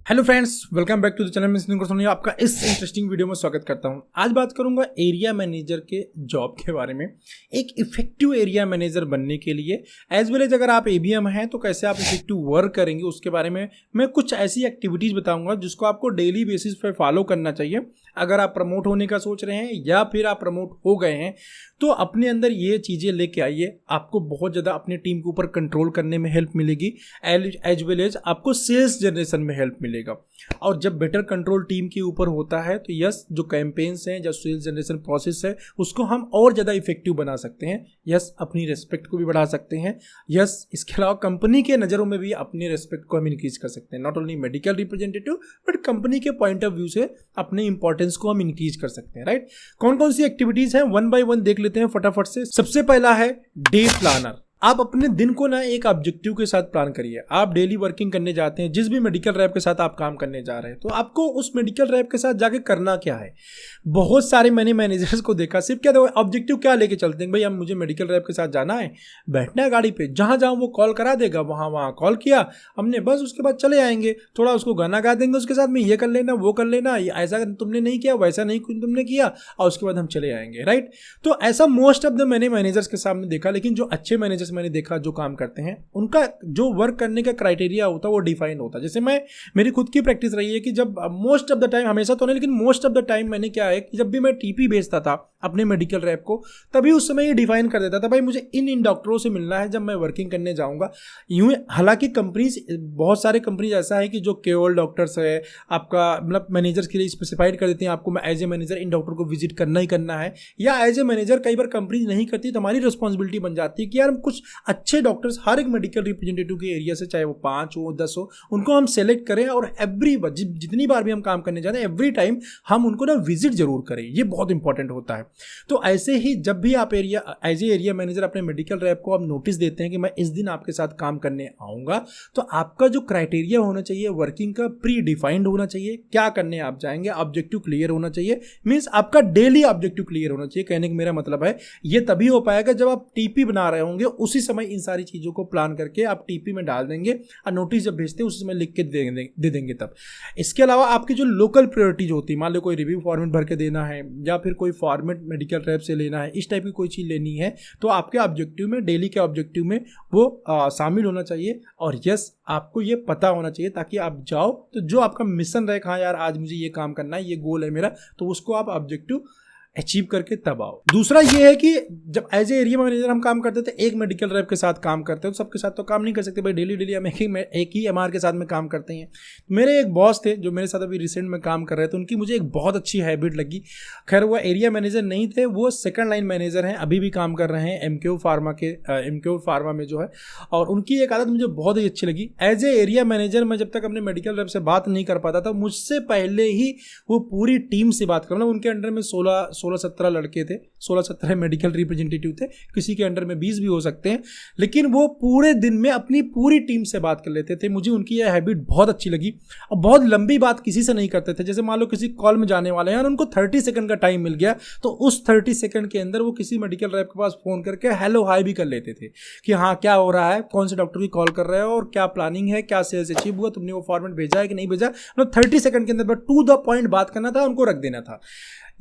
Hello friends, welcome back to the channel. मैं आपका इस इंटरेस्टिंग वीडियो में स्वागत करता हूं। आज बात करूंगा एरिया मैनेजर के जॉब के बारे में। एक इफेक्टिव एरिया मैनेजर बनने के लिए एज वेल एज अगर आप एबीएम हैं तो कैसे आप इफेक्टिव वर्क करेंगे उसके बारे में मैं कुछ ऐसी एक्टिविटीज़ बताऊंगा जिसको आपको डेली बेसिस पे फॉलो करना चाहिए। अगर आप प्रमोट होने का सोच रहे हैं या फिर आप प्रमोट हो गए हैं तो अपने अंदर ये चीज़ें लेके आइए। आपको बहुत ज़्यादा अपनी टीम के ऊपर कंट्रोल करने में हेल्प मिलेगी, एज वेल एज आपको सेल्स जनरेशन में हेल्प मिलेगा। और जब बेटर कंट्रोल टीम के ऊपर होता है तो यस, जो कैंपेन्स हैं, जो सेल्स जनरेशन प्रोसेस है, उसको हम और ज़्यादा इफेक्टिव बना सकते हैं। यस, अपनी रेस्पेक्ट को भी बढ़ा सकते हैं। यस, इसके अलावा कंपनी के नज़रों में भी अपनी रेस्पेक्ट को हम इंक्रीज कर सकते हैं। Not only medical representative but company के पॉइंट ऑफ व्यू से अपने इंपॉर्टेंस को हम इंक्रीज कर सकते हैं। राइट, कौन कौन सी एक्टिविटीज़ हैं वन बाय वन देख लेते हैं फटाफट से। सबसे पहला है डे प्लानर। आप अपने दिन को ना एक ऑब्जेक्टिव के साथ प्लान करिए। आप डेली वर्किंग करने जाते हैं, जिस भी मेडिकल रैप के साथ आप काम करने जा रहे हैं, तो आपको उस मेडिकल रैप के साथ जाके करना क्या है। बहुत सारे मैंने मैनेजर्स को देखा, सिर्फ क्या ऑब्जेक्टिव क्या लेके चलते हैं, भाई अब मुझे मेडिकल रैप के साथ जाना है, बैठना है गाड़ी पे, जहाँ जहाँ वो कॉल करा देगा वहाँ कॉल किया हमने, बस उसके बाद चले आएंगे, थोड़ा उसको गाना गा देंगे उसके साथ में, ये कर लेना वो कर लेना, ऐसा तुमने नहीं किया वैसा नहीं तुमने किया, और उसके बाद हम चले आएंगे। राइट, तो ऐसा मोस्ट ऑफ द मैंने मैनेजर्स के सामने देखा। लेकिन जो अच्छे मैनेजर्स मैंने देखा जो काम करते हैं, उनका जो वर्क करने का क्राइटेरिया होता है वो डिफाइन होता है। जैसे मेरी खुद की प्रैक्टिस रही है कि जब मोस्ट ऑफ द टाइम, हमेशा तो नहीं लेकिन मोस्ट ऑफ द टाइम मैंने क्या है कि जब भी मैं टीपी भेजता था अपने मेडिकल रैप को, तभी उस समय ये डिफाइन कर देता था भाई मुझे इन डॉक्टरों से मिलना है जब मैं वर्किंग करने जाऊंगा। यूं हालांकि कंपनीज, बहुत सारे कंपनीज ऐसा है कि जो केवल डॉक्टर्स है आपका मतलब मैनेजर्स के लिए स्पेसिफाइड कर देते हैं, आपको as a manager in doctor को विजिट करना ही करना है, या एज ए मैनेजर कई बार कंपनीज नहीं करती तो हमारी रिस्पॉन्सिबिलिटी बन जाती है कि यार हम कुछ अच्छे डॉक्टर्स हर एक मेडिकल रिप्रेजेंटेटिव के एरिया से, चाहे वो 5 हो 10 हो, उनको हम सेलेक्ट करें और एवरी जितनी बार भी हम काम करने जाते हैं एवरी टाइम हम उनको ना विजिट जरूर करें। ये बहुत इंपॉर्टेंट होता है। तो ऐसे ही जब भी आप एज ए एरिया मैनेजर अपने मेडिकल रैप को आप नोटिस देते हैं कि मैं इस दिन आपके साथ काम करने आऊँगा, तो आपका जो क्राइटेरिया होना चाहिए वर्किंग का प्री डिफाइंड होना चाहिए। क्या करने आप जाएंगे, ऑब्जेक्टिव क्लियर होना चाहिए। मीन्स आपका डेली ऑब्जेक्टिव क्लियर होना चाहिए। कहने का मेरा मतलब है ये तभी हो पाएगा जब आप टीपी बना रहे होंगे, उसी समय इन सारी चीज़ों को प्लान करके आप टीपी में डाल देंगे और नोटिस जब भेजते हैं उसी समय लिख के दे देंगे तब। इसके अलावा आपकी जो लोकल प्रायोरिटीज होती है, मान लो कोई रिव्यू फॉर्मेट भर के देना है या फिर कोई फॉर्मेट मेडिकल रैप से लेना है, इस टाइप की कोई चीज़ लेनी है, तो आपके ऑब्जेक्टिव में, डेली के ऑब्जेक्टिव में वो शामिल होना चाहिए। और यस, आपको ये पता होना चाहिए ताकि आप जाओ तो जो आपका मिशन रहे, हाँ यार आज मुझे ये काम करना है, ये गोल है मेरा, तो उसको आप ऑब्जेक्टिव अचीव करके तब आओ। दूसरा ये है कि जब एज ए एरिया मैनेजर हम काम करते थे, एक मेडिकल रैप के साथ काम करते हैं, तो सबके साथ तो काम नहीं कर सकते भाई। डेली हम एक ही एमआर के साथ में काम करते हैं। मेरे एक बॉस थे जो मेरे साथ अभी रिसेंट में काम कर रहे थे, उनकी मुझे एक बहुत अच्छी हैबिट लगी। खैर वो एरिया मैनेजर नहीं थे, वो सेकंड लाइन मैनेजर हैं, अभी भी काम कर रहे हैं एमक्यू फार्मा में जो है, और उनकी एक आदत मुझे बहुत ही अच्छी लगी। एज ए एरिया मैनेजर मैं जब तक अपने मेडिकल रैप से बात नहीं कर पाता था, मुझसे पहले ही वो पूरी टीम से बात कर, मतलब उनके अंडर में 16-17 लड़के थे, 16-17 मेडिकल रिप्रेजेंटेटिव थे, किसी के अंडर में 20 भी हो सकते हैं, लेकिन वो पूरे दिन में अपनी पूरी टीम से बात कर लेते थे। मुझे उनकी यह हैबिट बहुत अच्छी लगी। और बहुत लंबी बात किसी से नहीं करते थे। जैसे मान लो किसी कॉल में जाने वाले हैं और उनको 30 सेकंड का टाइम मिल गया, तो उस 30 सेकंड के अंदर वो किसी मेडिकल रैप के पास फोन करके हेलो हाय भी कर लेते थे कि हाँ क्या हो रहा है, कौन से डॉक्टर की कॉल कर रहे हो और क्या प्लानिंग है, क्या सेल्स अचीव हुआ, तुमने वो फॉर्मेट भेजा है कि नहीं भेजा। मतलब 30 सेकंड के अंदर टू द पॉइंट बात करना था, उनको रख देना था।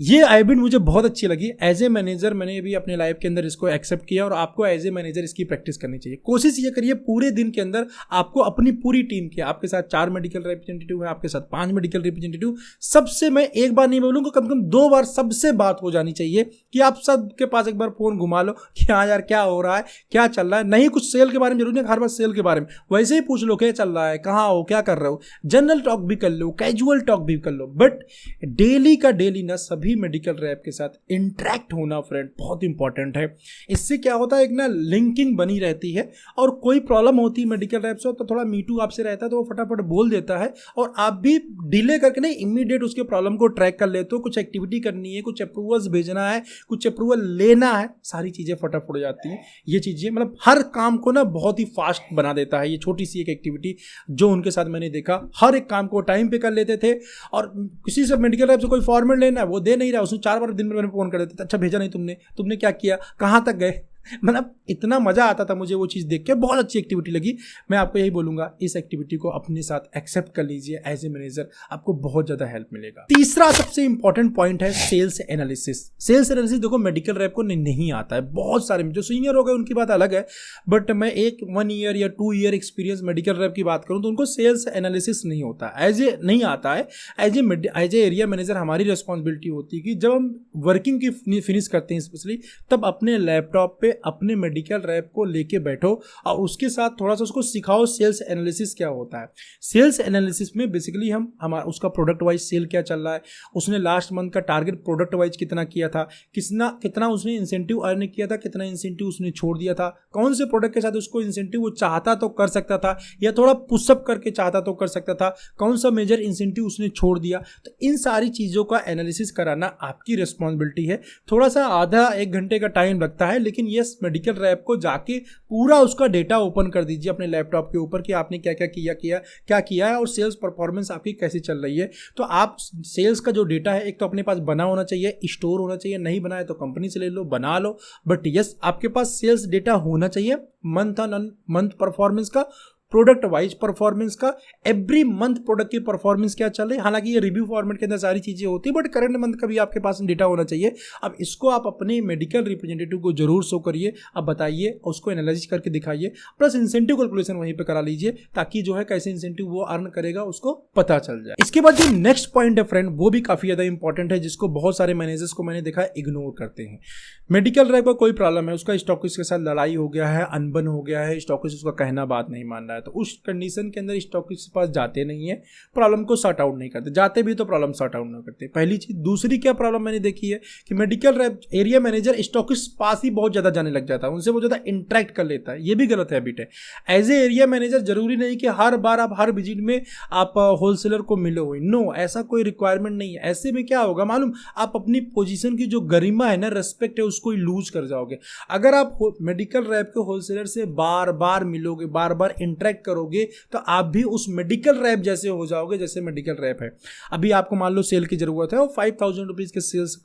ये हैबिट मुझे बहुत अच्छी लगी। एज ए मैनेजर मैंने भी अपने लाइफ के अंदर इसको एक्सेप्ट किया और आपको एज ए मैनेजर इसकी प्रैक्टिस करनी चाहिए। कोशिश ये करिए पूरे दिन के अंदर आपको अपनी पूरी टीम की, आपके साथ 4 मेडिकल रिप्रेजेंटेटिव है, आपके साथ 5 मेडिकल रिप्रेजेंटेटिव, सबसे मैं एक बार नहीं बोलूँगा, कम से कम 2 बार सबसे बात हो जानी चाहिए कि आप सबके पास एक बार फोन घुमा लो कि हाँ यार क्या हो रहा है, क्या चल रहा है। नहीं कुछ सेल के बारे में जरूरी नहीं हर बार सेल के बारे में, वैसे ही पूछ लो क्या चल रहा है, कहाँ हो, क्या कर रहे हो, जनरल टॉक भी कर लो, कैजुअल टॉक भी कर लो, बट डेली का डेली ना सभी मेडिकल रैप के साथ इंटरेक्ट होना फ्रेंड बहुत इंपॉर्टेंट है। इससे क्या होता है, एक ना लिंकिंग बनी रहती है, और कोई प्रॉब्लम होती है मेडिकल रैप से तो थोड़ा मीटू आपसे रहता है तो वो फटाफट बोल देता है, और आप भी डिले करके नहीं इमीडिएट उसके प्रॉब्लम को ट्रैक कर लेते हो। कुछ एक्टिविटी करनी है, कुछ अप्रूवल्स भेजना है, कुछ अप्रूवल लेना है, सारी चीज़ें फटाफट हो जाती हैं। ये चीज़ें मतलब हर काम को ना बहुत ही फास्ट बना देता है। ये छोटी सी एक एक्टिविटी जो उनके साथ मैंने देखा, हर एक काम को टाइम पे कर लेते थे, और किसी से मेडिकल रैप से कोई फॉर्मेट लेना है वो दे नहीं रहा, उसने 4 बार दिन में मैंने फोन कर देते थे, अच्छा भेजा नहीं तुमने क्या किया, कहाँ तक गए, मतलब इतना मजा आता था मुझे वो चीज़ देख के, बहुत अच्छी एक्टिविटी लगी। मैं आपको यही बोलूंगा, इस एक्टिविटी को अपने साथ एक्सेप्ट कर लीजिए एज ए मैनेजर, आपको बहुत ज़्यादा हेल्प मिलेगा। तीसरा सबसे इंपॉर्टेंट पॉइंट है सेल्स एनालिसिस। सेल्स एनालिसिस देखो मेडिकल रैप को नहीं आता है, बहुत सारे जो सीनियर हो गए उनकी बात अलग है, बट मैं एक 1 ईयर या 2 ईयर एक्सपीरियंस मेडिकल रैप की बात करूं तो उनको सेल्स एनालिसिस नहीं होता, एज ए नहीं आता है। एज ए एरिया मैनेजर हमारी रिस्पॉन्सिबिलिटी होती है कि जब हम वर्किंग की फिनिश करते हैं स्पेशली, तब अपने लैपटॉप पे अपने मेडिकल रैप को लेके बैठो और उसके साथ थोड़ा सा उसको सिखाओ सेल्स एनालिसिस क्या होता है। सेल्स एनालिसिस में बेसिकली हम हमारा उसका प्रोडक्ट वाइज सेल क्या चल रहा है, उसने लास्ट मंथ का टारगेट प्रोडक्ट वाइज कितना किया था, कितना उसने इंसेंटिव अर्न किया था, कितना इंसेंटिव उसने छोड़ दिया था, कौन से प्रोडक्ट के साथ उसको इंसेंटिव वो चाहता तो कर सकता था या थोड़ा पुशअप करके चाहता तो कर सकता था, कौन सा मेजर इंसेंटिव उसने छोड़ दिया। तो इन सारी चीज़ों का एनालिसिस कराना आपकी रिस्पॉन्सिबिलिटी है। थोड़ा सा आधा 1 घंटे का टाइम लगता है, लेकिन यस मेडिकल रैप को जाके पूरा उसका डेटा ओपन कर दीजिए अपने लैपटॉप के ऊपर कि आपने क्या क्या किया है और सेल्स परफॉर्मेंस आपकी कैसी चल रही है। तो आप सेल्स का जो डेटा है एक तो अपने पास बना होना चाहिए, स्टोर होना चाहिए, नहीं बना है तो कंपनी से ले लो, बना लो, बट यस आपके पास सेल्स डेटा होना चाहिए मंथ ऑन मंथ परफॉर्मेंस का, प्रोडक्ट वाइज परफॉर्मेंस का, एवरी मंथ प्रोडक्ट की परफॉर्मेंस क्या चल रही है। हालांकि ये रिव्यू फॉर्मेट के अंदर सारी चीज़ें होती है, बट करंट मंथ का भी आपके पास डेटा होना चाहिए। अब इसको आप अपने मेडिकल रिप्रेजेंटेटिव को जरूर शो करिए, अब बताइए, उसको एनालाइज करके दिखाइए, प्लस इंसेंटिव कैलकुलेशन वहीं पे करा लीजिए ताकि जो है कैसे इंसेंटिव वो अर्न करेगा उसको पता चल जाए। इसके बाद जो नेक्स्ट पॉइंट है फ्रेंड, वो भी काफ़ी ज़्यादा इंपॉर्टेंट है, जिसको बहुत सारे मैनेजर्स को मैंने देखा इग्नोर करते हैं। मेडिकल रैप का कोई प्रॉब्लम है, उसका स्टॉकिस्ट के साथ लड़ाई हो गया है, अनबन हो गया है, स्टॉकिस्ट उसका कहना बात नहीं मान रहा है, तो उस कंडीशन के अंदर स्टॉकिस्ट के पास जाते नहीं है, प्रॉब्लम को सॉर्ट आउट नहीं करते, जाते भी तो प्रॉब्लम सॉर्ट आउट नहीं करते, पहली चीज। दूसरी क्या प्रॉब्लम मैंने देखी है कि medical rep area manager stockist पास ही बहुत ज्यादा जाने लग जाता है, उनसे बहुत ज्यादा इंटरेक्ट कर लेता है, ये भी गलत हैबिट है। एज ए एरिया मैनेजर जरूरी नहीं कि हर बार आप हर विजिट में आप होलसेलर को मिलो, नो, ऐसा कोई रिक्वायरमेंट नहीं है। ऐसे में क्या होगा मालूम, आप अपनी पोजीशन की जो गरिमा है ना, रेस्पेक्ट है, उसको लूज कर जाओगे। अगर आप मेडिकल रैप के होलसेलर से बार बार मिलोगे, बार बार इंटरेक्ट करोगे, तो आप भी उस मेडिकल रैप जैसे हो जाओगे जैसे मेडिकल रैप है। अभी आपको मान लो सेल की जरूरत है और 5000 रुपीज के सेल्स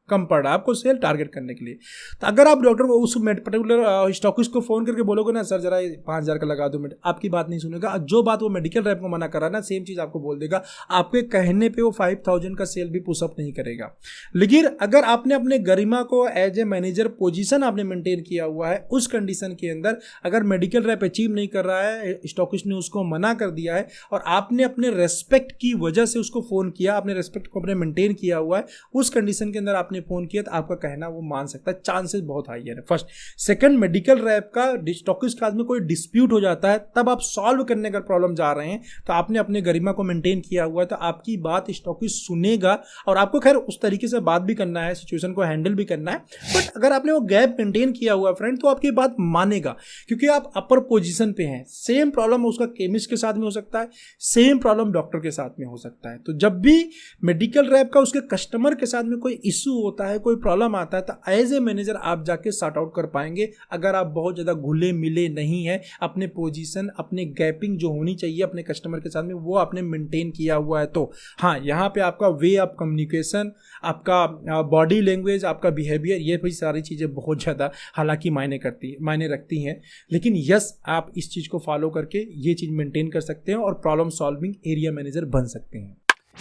कम पड़ रहा है आपको सेल टारगेट करने के लिए, तो अगर आप डॉक्टर को उस पर्टिकुलर स्टॉकिस्ट को फोन करके बोलोगे ना सर जरा 5000 का लगा दो, आपकी बात नहीं सुनेगा। जो बात वो मेडिकल रैप को मना कर रहा है ना, सेम चीज आपको बोल देगा, आपके कहने पे वो 5000 का सेल भी पुशअप नहीं करेगा। लेकिन अगर आपने अपने गरिमा को एज ए मैनेजर पोजीशन आपने मेंटेन किया हुआ है, उस कंडीशन के अंदर अगर मेडिकल रैप अचीव नहीं कर रहा है, स्टॉकिस्ट ने उसको मना कर दिया है और आपने अपने रेस्पेक्ट की वजह से उसको फोन किया, आपने रेस्पेक्ट को अपने मेंटेन किया हुआ है, उस कंडीशन के अंदर आपने फोन किया तो आपका कहना वो मान सकता है, चांसेस बहुत हाई है। फर्स्ट। सेकंड, मेडिकल रैप का स्टॉकिस्ट के में कोई डिस्प्यूट हो जाता है, तब आप सॉल्व करने का प्रॉब्लम जा रहे हैं, तो आपने अपने गरिमा को मेंटेन किया हुआ है, तो आपकी बात स्टॉकिस्ट सुनेगा और आपको खैर उस तरीके से बात भी करना है, सिचुएशन को हैंडल भी करना है, बट अगर आपने वो गैप मेंटेन किया हुआ है फ्रेंड, तो आपकी बात मानेगा क्योंकि आप अपर पोजीशन पे हैं। सेम प्रॉब्लम उसका केमिस्ट के साथ में हो सकता है, सेम प्रॉब्लम डॉक्टर के साथ में हो सकता है। तो जब भी मेडिकल रैप का उसके कस्टमर के साथ में कोई इशू होता है, कोई प्रॉब्लम आता है, तो एज ए मैनेजर आप जाके सॉर्ट आउट कर पाएंगे अगर आप बहुत ज़्यादा घुले मिले नहीं है, अपने पोजीशन, अपने गैपिंग जो होनी चाहिए अपने कस्टमर के साथ में वो आपने मेंटेन किया हुआ है। तो हाँ, यहाँ पे आपका वे ऑफ कम्युनिकेशन, आपका बॉडी लैंग्वेज, आपका बिहेवियर, ये भी सारी चीज़ें बहुत ज़्यादा हालांकि मायने रखती हैं, लेकिन यस आप इस चीज़ को फॉलो करके ये चीज़ मेंटेन कर सकते हैं और प्रॉब्लम सॉल्विंग एरिया मैनेजर बन सकते हैं।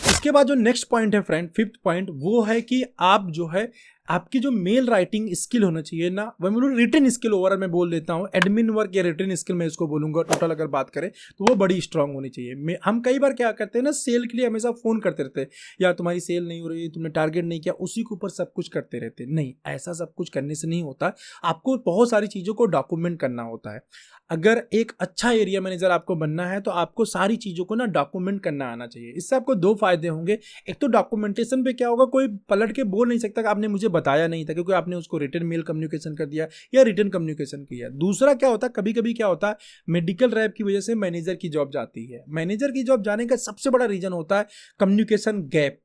इसके बाद जो नेक्स्ट पॉइंट है फ्रेंड, 5th पॉइंट, वो है कि आप जो है आपकी जो मेल राइटिंग स्किल होना चाहिए ना, वह मैं रिटन स्किल ओवरऑल मैं बोल देता हूँ, एडमिन वर्क या रिटन स्किल मैं इसको बोलूँगा, टोटल अगर बात करें तो वो बड़ी स्ट्रांग होनी चाहिए। हम कई बार क्या करते हैं ना, सेल के लिए हमेशा फ़ोन करते रहते हैं, या तुम्हारी सेल नहीं हो रही, तुमने टारगेट नहीं किया, उसी के ऊपर सब कुछ करते रहते हैं। नहीं, ऐसा सब कुछ करने से नहीं होता, आपको बहुत सारी चीज़ों को डॉक्यूमेंट करना होता है। अगर एक अच्छा एरिया मैनेजर आपको बनना है तो आपको सारी चीज़ों को ना डॉक्यूमेंट करना आना चाहिए। इससे आपको 2 फायदे होंगे। एक तो डॉक्यूमेंटेशन पे क्या होगा, कोई पलट के बोल नहीं सकता कि आपने मुझे बताया नहीं था, क्योंकि आपने उसको रिटन मेल कम्युनिकेशन कर दिया या रिटन कम्युनिकेशन किया। दूसरा क्या होता है, कभी कभी क्या होता है, मेडिकल रैप की वजह से मैनेजर की जॉब जाती है। मैनेजर की जॉब जाने का सबसे बड़ा रीजन होता है कम्युनिकेशन गैप।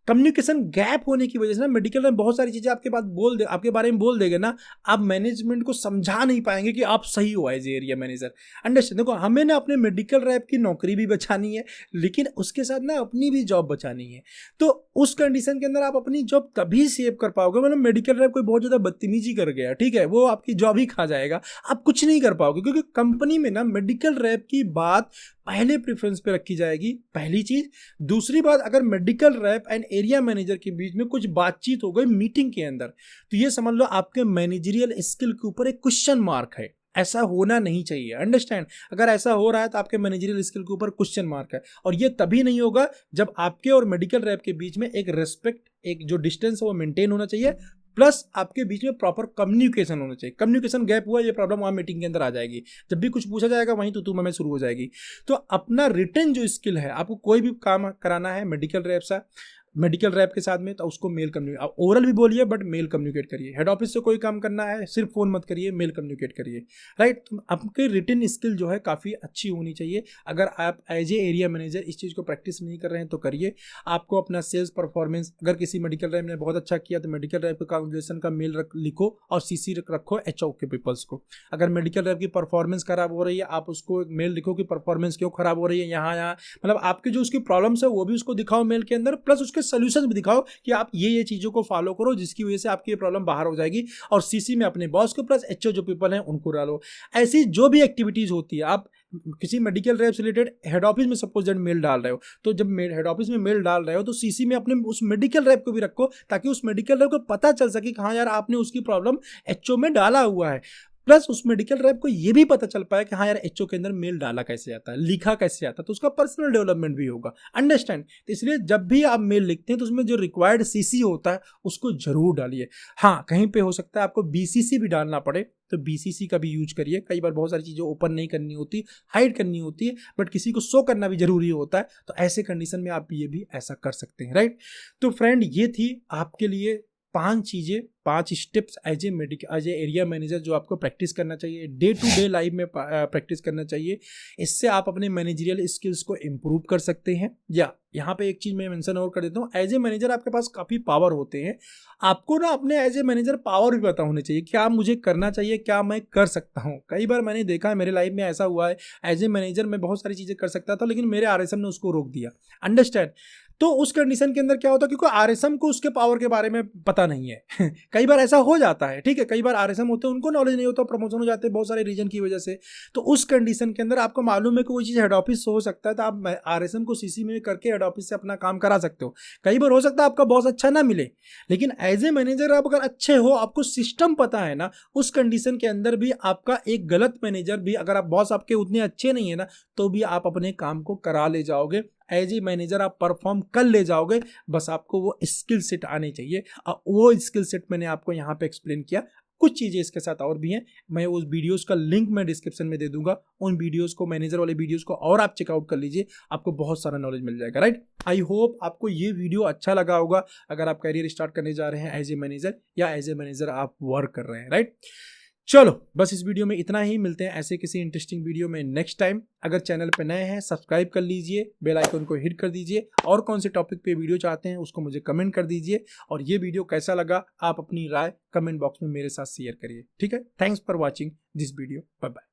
कम्युनिकेशन गैप होने की वजह से ना मेडिकल में बहुत सारी चीज़ें आपके बारे में बोल देंगे ना, आप मैनेजमेंट को समझा नहीं पाएंगे कि आप सही हो एज एरिया मैनेजर। अंडरस्टैंड, देखो हमें ना अपने मेडिकल रैप की नौकरी भी बचानी है, लेकिन उसके साथ ना अपनी भी जॉब बचानी है। तो उस कंडीशन के अंदर आप अपनी जॉब तभी सेव कर पाओगे, मतलब मेडिकल रैप कोई बहुत ज़्यादा बदतमीजी कर गया, ठीक है, वो आपकी जॉब ही खा जाएगा, आप कुछ नहीं कर पाओगे। क्योंकि कंपनी में ना मेडिकल रैप की बात पहले प्रेफरेंस पे रखी जाएगी, पहली चीज। दूसरी बात, अगर medical rap and area manager के बीच में कुछ बातचीत हो गई मीटिंग के अंदर, तो ये समझ लो आपके मैनेजरियल स्किल के ऊपर एक क्वेश्चन मार्क है। ऐसा होना नहीं चाहिए, अंडरस्टैंड। अगर ऐसा हो रहा है तो आपके मैनेजरियल स्किल के ऊपर क्वेश्चन मार्क है, और ये तभी नहीं होगा जब आपके और मेडिकल रैप के बीच में एक रेस्पेक्ट, एक जो डिस्टेंस है वो मेंटेन होना चाहिए, प्लस आपके बीच में प्रॉपर कम्युनिकेशन होना चाहिए। कम्युनिकेशन गैप हुआ, ये प्रॉब्लम वहाँ मीटिंग के अंदर आ जाएगी, जब भी कुछ पूछा जाएगा वहीं तो मैं शुरू हो जाएगी। तो अपना रिटन जो स्किल है, आपको कोई भी काम कराना है मेडिकल रैप के साथ में, तो उसको मेल कम्युनिकेट, ओरल भी बोलिए बट मेल कम्युनिकेट करिए। हेड ऑफिस से कोई काम करना है, सिर्फ फोन मत करिए, मेल कम्युनिकेट करिए, राइट। तो आपके रिटन स्किल जो है काफ़ी अच्छी होनी चाहिए। अगर आप एज ए एरिया मैनेजर इस चीज़ को प्रैक्टिस नहीं कर रहे हैं तो करिए। आपको अपना सेल्स परफॉर्मेंस, अगर किसी मेडिकल रैप ने बहुत अच्छा किया तो मेडिकल रैप के कांग्रेसन का मेल लिखो और सीसी रखो HO के पीपल्स को। अगर मेडिकल रैप की परफॉर्मेंस खराब हो रही है, आप उसको एक मेल लिखो कि परफॉर्मेंस क्यों खराब हो रही है, यहाँ मतलब आपके जो उसकी प्रॉब्लम्स है वो भी उसको दिखाओ मेल के अंदर, प्लस उसके सोल्यूशन भी दिखाओ कि आप ये चीजों को फॉलो करो जिसकी वजह से आपकी ये प्रॉब्लम बाहर हो जाएगी। और सीसी में अपने बॉस को प्लस HO जो पीपल हैं उनको डालो। ऐसी जो भी एक्टिविटीज होती है, आप किसी मेडिकल रैप से रिलेटेड हेड ऑफिस में सपोज दैट मेल डाल रहे हो, तो जब हेड ऑफिस में मेल डाल रहे हो तो सीसी में अपने उस मेडिकल रैप को भी रखो, ताकि उस मेडिकल रैप को पता चल सके कि हाँ यार आपने उसकी प्रॉब्लम HO में डाला हुआ है। प्लस उस मेडिकल रैप को ये भी पता चल पाया कि हाँ यार HO के अंदर मेल डाला कैसे जाता है, लिखा कैसे जाता है, तो उसका पर्सनल डेवलपमेंट भी होगा, अंडरस्टैंड। तो इसलिए जब भी आप मेल लिखते हैं तो उसमें जो रिक्वायर्ड CC होता है उसको जरूर डालिए। हाँ, कहीं पे हो सकता है आपको BCC भी डालना पड़े तो BCC का भी यूज करिए। कई बार बहुत सारी चीज़ें ओपन नहीं करनी होती, हाइड करनी होती है, बट किसी को शो करना भी जरूरी होता है, तो ऐसे कंडीशन में आप ये भी ऐसा कर सकते हैं, राइट। तो फ्रेंड, ये थी आपके लिए 5 steps as a area manager जो आपको प्रैक्टिस करना चाहिए, डे टू डे लाइफ में प्रैक्टिस करना चाहिए। इससे आप अपने मैनेजरियल स्किल्स को इम्प्रूव कर सकते हैं। या यहाँ पे एक चीज़ मैं मेंशन और कर देता हूँ, एज ए मैनेजर आपके पास काफ़ी पावर होते हैं। आपको ना अपने एज ए मैनेजर पावर भी पता होनी चाहिए, क्या मुझे करना चाहिए, क्या मैं कर सकता हूँ। कई बार मैंने देखा है, मेरे लाइफ में ऐसा हुआ है, एज ए मैनेजर मैं बहुत सारी चीज़ें कर सकता था, लेकिन मेरे RSM ने उसको रोक दिया, अंडरस्टैंड। तो उस कंडीशन के अंदर क्या होता है, क्योंकि RSM को उसके पावर के बारे में पता नहीं है कई बार ऐसा हो जाता है, ठीक है, कई बार RSM होते हैं उनको नॉलेज नहीं होता, प्रमोशन हो जाते हैं बहुत सारे रीजन की वजह से। तो उस कंडीशन के अंदर आपको मालूम है कि वो चीज़ हेड ऑफिस से हो सकता है, तो आप RSM को CC में करके हेड ऑफिस से अपना काम करा सकते हो। कई बार हो सकता है आपका बॉस अच्छा ना मिले, लेकिन एज ए मैनेजर आप अगर अच्छे हो, आपको सिस्टम पता है ना, उस कंडीशन के अंदर भी आपका एक गलत मैनेजर भी, अगर आप बॉस आपके उतने अच्छे नहीं है ना, तो भी आप अपने काम को करा ले जाओगे, एज ए मैनेजर आप परफॉर्म कर ले जाओगे। बस आपको वो स्किल सेट आने चाहिए, और वो स्किल सेट मैंने आपको यहाँ पे एक्सप्लेन किया। कुछ चीज़ें इसके साथ और भी हैं, मैं उस वीडियोस का लिंक मैं डिस्क्रिप्शन में दे दूंगा, उन वीडियोस को, मैनेजर वाले वीडियोस को और आप चेकआउट कर लीजिए, आपको बहुत सारा नॉलेज मिल जाएगा, राइट। आई होप आपको ये वीडियो अच्छा लगा होगा, अगर आप करियर स्टार्ट करने जा रहे हैं एज ए मैनेजर, या एज ए मैनेजर आप वर्क कर रहे हैं, राइट। चलो बस इस वीडियो में इतना ही, मिलते हैं ऐसे किसी इंटरेस्टिंग वीडियो में नेक्स्ट टाइम। अगर चैनल पे नए हैं सब्सक्राइब कर लीजिए, बेल आइकन को हिट कर दीजिए, और कौन से टॉपिक पे वीडियो चाहते हैं उसको मुझे कमेंट कर दीजिए, और ये वीडियो कैसा लगा आप अपनी राय कमेंट बॉक्स में मेरे साथ शेयर करिए, ठीक है। Thanks for watching this video, bye bye.